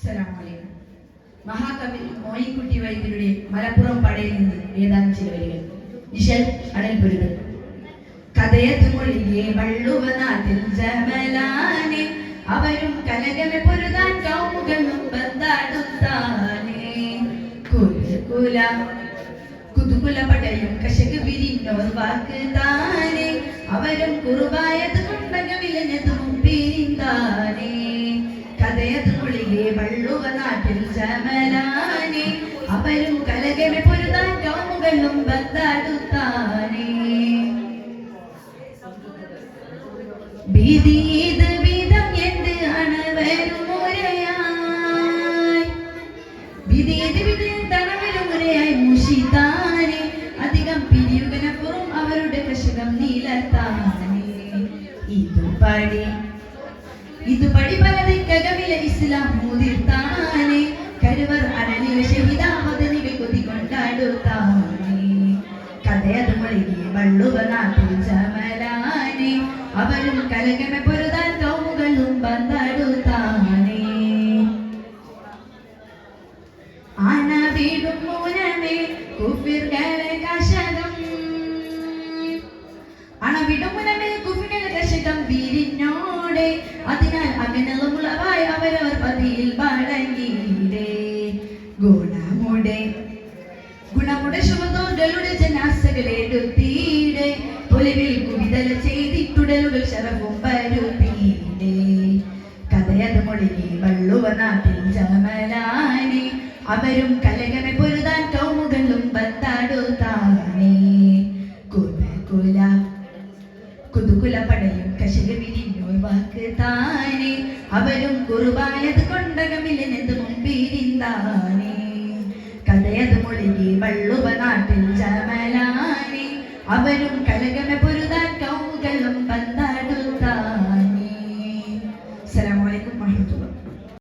അസ്സലാമലൈക്കും. മഹാകവി മോയിൻകുട്ടി വൈദ്യരുടെ മലപ്പുറം പടയിൽ നിന്ന് ഏതാനും ചില വരികൾ. ഇശൽ അടൽപുരുത്. കഥയത്ത് മൊഴിയെ വള്ളുവ നാട്ടിൽ ജമലാനെ അവരും കലകമെ പൊരുതാൻ കൗമുകളും ബന്ധാടുത്താനേ കുല കുതുകുല പടയും കശക് വിരിഞ്ഞോർ വാക്ക് താനേ അവരും കുറുവായത് കൊണ്ടക വിലഞ്ഞതും പിരിന്താനേ കഥയത് മൊഴിയെ വള്ളുവ നാട്ടിൽ ജമലാനെ അവരും കലകമെ പൊരുതാൻ കൗമുകളും ബന്ധാടുത്താനേ ഭീതിയത് വിധം എന്ത് അണവരുമുരയായി ഭീതിയത് വിധം തണവരുമുരയായി മുഷിതാനെ അധികം പിരിയുകനപ്പുറം അവരുടെ കശകം നീലത്താനെ ഇതുപടി പലതിക്കകവിലെ ഇസ്ലാം മുതിർത്താനെ കരുവർ അരളിവ ഷഹിദാമദനികൾ കൊതികൊണ്ടാടുത്താനെ കഥയത് മൊഴിയെ വള്ളുവ നാട്ടിൽ ജമലാനെ അവരും കലകമെ പൊരുതാൻ കൗമുകളും ബന്ധാടുത്താനേ ആന വീടും മൂലമേ കുഫിർകളെ കശകം അണവിടും മുനമേ കുഫികളെ കശകം വീരിഞ്ഞോടെ അതിനാൽ അകനമുളവായി അവരവർ പതിയിൽ മടങ്ങിയിടേ ഗുണമുടെ ശുഭതോകളുടെ ജനാസകളെടുത്തീടെ ഒലിവിൽ കുവിതല ചെയ്തിട്ടുടലുകൾ ശരവും പരുത്തീടെ കഥയത് മൊഴിയെ വള്ളുവ നാട്ടിൽ ജമലാനെ അവരും കലകമെ പൊരുതാൻ കൗമുകളും ബന്ധാടുത്താനേ കുതുകുല പടയും കശക വിരിഞ്ഞോർ വാക്ക് താനേ അവരും കുറുവായത് കൊണ്ടകമില്ലെന്നത് മുമ്പിരിന്താനേ കഥയത് മൊഴിയെ വള്ളുവ നാട്ടിൽ ജമലാനെ അവരും കല